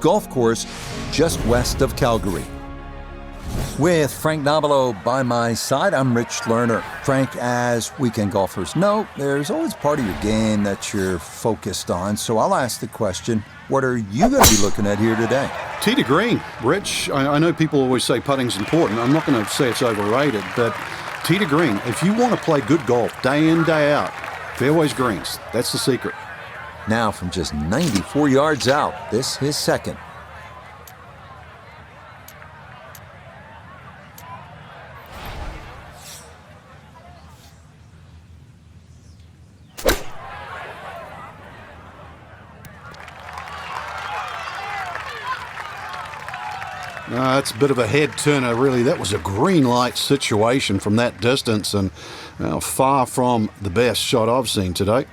golf course just west of Calgary. With Frank Nobilo by my side, I'm Rich Lerner. Frank, as weekend golfers know, there's always part of your game that you're focused on. So I'll ask the question, what are you going to be looking at here today? Tee to green. Rich, I know people always say putting's important. I'm not going to say it's overrated, but tee to green. If you want to play good golf day in, day out, fairways greens. That's the secret. Now from just 94 yards out, this is second. That's a bit of a head turner, really. That was a green light situation from that distance, and far from the best shot I've seen today.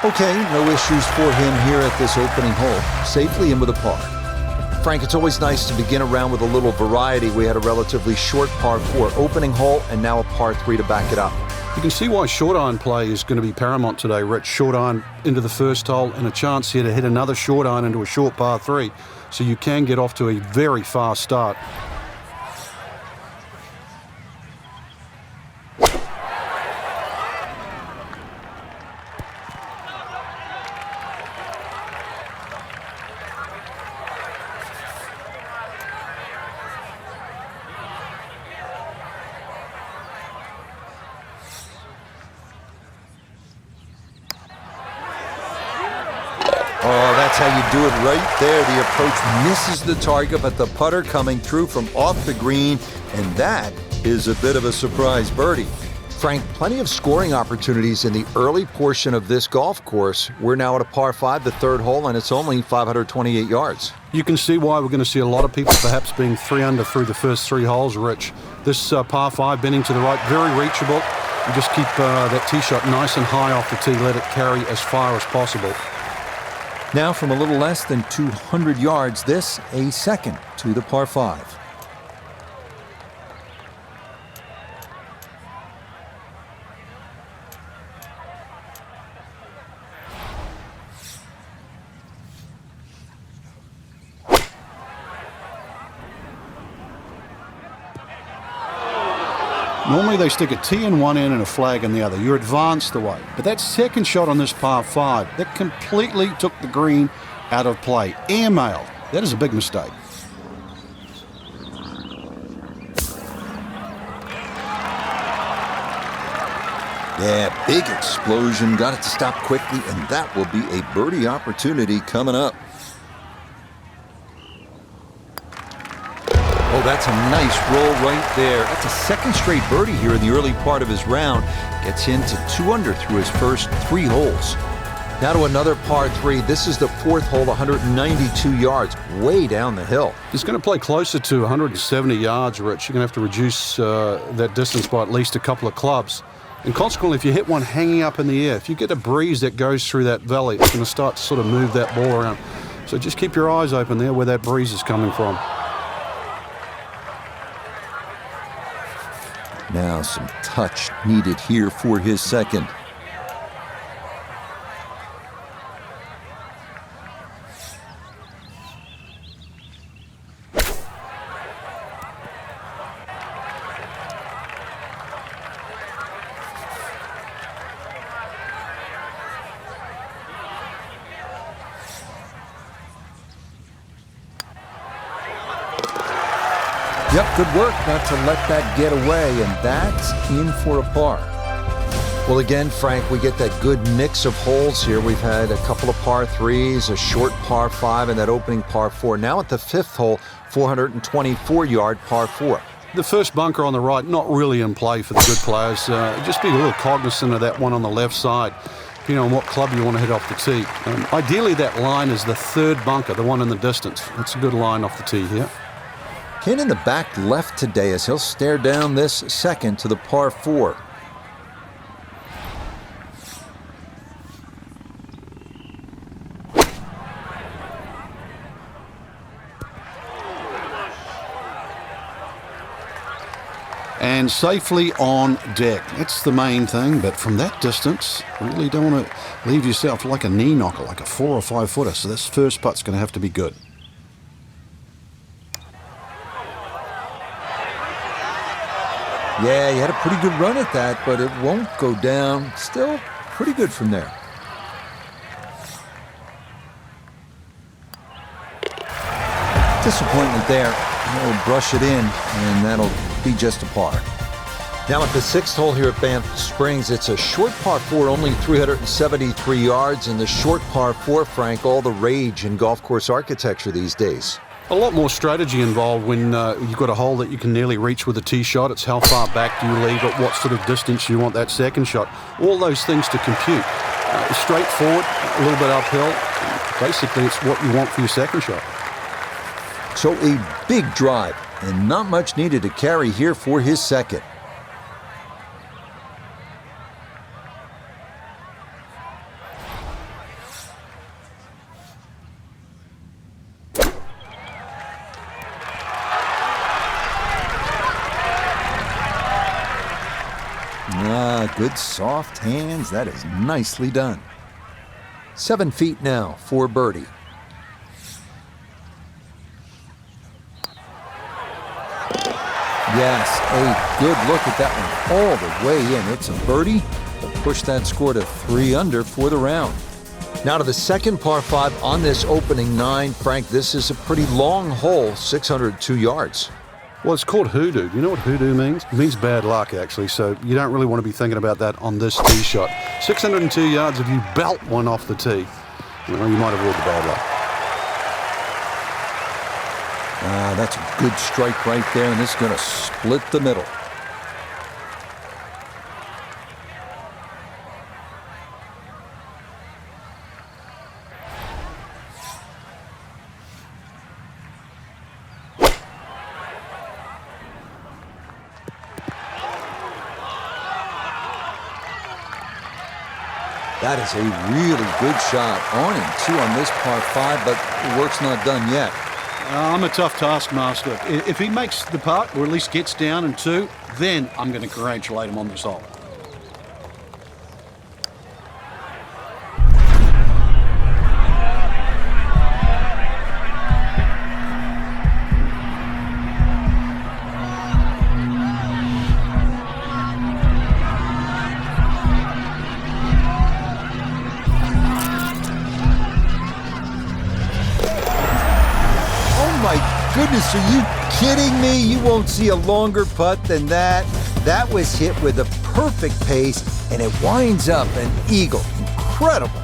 Okay, no issues for him here at this opening hole. Safely in with a par. Frank, it's always nice to begin a round with a little variety. We had a relatively short par 4 opening hole and now a par 3 to back it up. You can see why short iron play is going to be paramount today, Rich. Short iron into the first hole and a chance here to hit another short iron into a short par 3. So you can get off to a very fast start. Oh, that's how you do it right there. The approach misses the target, but the putter coming through from off the green, and that is a bit of a surprise birdie. Frank, plenty of scoring opportunities in the early portion of this golf course. We're now at a par 5, the third hole, and it's only 528 yards. You can see why we're going to see a lot of people perhaps being 3 under through the first 3 holes, Rich. This par 5 bending to the right, very reachable. You just keep that tee shot nice and high off the tee, let it carry as far as possible. Now from a little less than 200 yards, this a second to the par 5. Normally they stick a tee in one end and a flag in the other. You're advanced away. But that second shot on this par 5, that completely took the green out of play. Airmailed. That is a big mistake. Yeah, big explosion. Got it to stop quickly, and that will be a birdie opportunity coming up. Oh, that's a nice roll right there. That's a second straight birdie here in the early part of his round. Gets into 2 under through his first 3 holes. Now to another par 3. This is the 4th hole, 192 yards, way down the hill. He's going to play closer to 170 yards, Rich. You're going to have to reduce that distance by at least a couple of clubs. And consequently, if you hit one hanging up in the air, if you get a breeze that goes through that valley, it's going to start to sort of move that ball around. So just keep your eyes open there where that breeze is coming from. Now some touch needed here for his second. Yep, good work not to let that get away, and that's in for a par. Well, again, Frank, we get that good mix of holes here. We've had a couple of par 3s, a short par 5, and that opening par 4. Now at the 5th hole, 424-yard par 4. The first bunker on the right, not really in play for the good players. Just be a little cognizant of that one on the left side, depending on what club you want to hit off the tee. Ideally, that line is the 3rd bunker, the one in the distance. It's a good line off the tee here. Ken in the back left today as he'll stare down this second to the par 4. and safely on deck. That's the main thing, but from that distance, really don't want to leave yourself like a knee knocker, like a 4 or 5 footer. So this first putt's going to have to be good. Yeah, he had a pretty good run at that, but it won't go down. Still pretty good from there. Disappointment there. He'll brush it in, and that'll be just a par. Now at the 6th hole here at Banff Springs, it's a short par 4, only 373 yards, and the short par 4, Frank, all the rage in golf course architecture these days. A lot more strategy involved when you've got a hole that you can nearly reach with a tee shot. It's how far back do you leave it, what sort of distance you want that second shot. All those things to compute. Straightforward, a little bit uphill. Basically, it's what you want for your second shot. So a big drive, and not much needed to carry here for his second. Good soft hands. That is nicely done. 7 feet now for birdie. Yes, a good look at that one all the way in. It's a birdie to push that score to 3 under for the round. Now to the second par 5 on this opening 9. Frank, this is a pretty long hole, 602 yards. Well, it's called hoodoo. Do you know what hoodoo means? It means bad luck, actually, so you don't really want to be thinking about that on this tee shot. 602 yards, if you belt one off the tee, well, you might avoid the bad luck. That's a good strike right there, and this is going to split the middle. That is a really good shot. On and 2 on this par 5, but the work's not done yet. I'm a tough taskmaster. If he makes the putt, or at least gets down in 2, then I'm going to congratulate him on this hole. Goodness, are you kidding me? You won't see a longer putt than that. That was hit with a perfect pace, and it winds up an eagle. Incredible.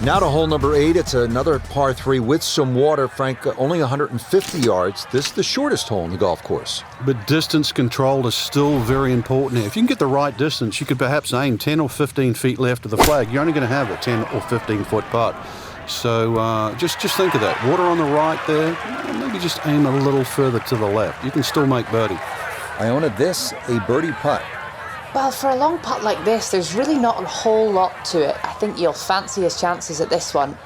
Now to hole number 8. It's another par 3 with some water, Frank. Only 150 yards. This is the shortest hole in the golf course. But distance control is still very important here. If you can get the right distance, you could perhaps aim 10 or 15 feet left of the flag. You're only going to have a 10 or 15-foot putt. So just think of that. Water on the right there. Maybe just aim a little further to the left. You can still make birdie. Iona, this a birdie putt. Well, for a long putt like this, there's really not a whole lot to it. I think you'll fancy his chances at this one.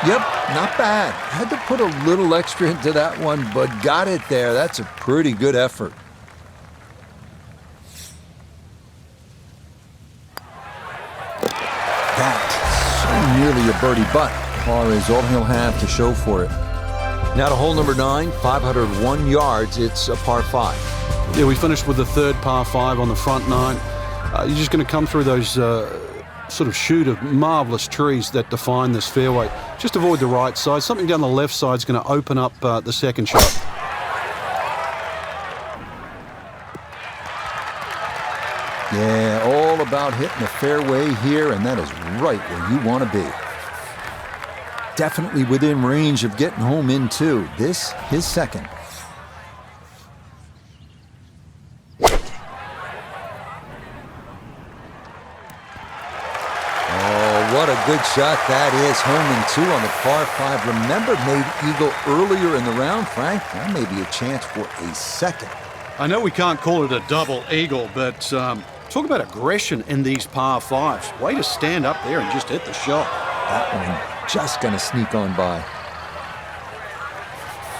Yep, not bad. Had to put a little extra into that one, but got it there. That's a pretty good effort. That's so nearly a birdie, but par is all he'll have to show for it. Now to hole number 9, 501 yards. It's a par 5. Yeah, we finished with the third par 5 on the front 9. You're just going to come through those sort of chute of marvellous trees that define this fairway. Just avoid the right side. Something down the left side is going to open up the second shot. Yeah, all about hitting the fairway here, and that is right where you want to be. Definitely within range of getting home in, too. This, his second. What a good shot that is. Home and 2 on the par 5. Remember, made eagle earlier in the round, Frank. That may be a chance for a second. I know we can't call it a double eagle, but talk about aggression in these par 5s. Way to stand up there and just hit the shot. That one just gonna sneak on by.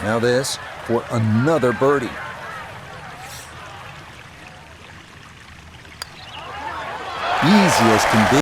Now this for another birdie. Easy as can be.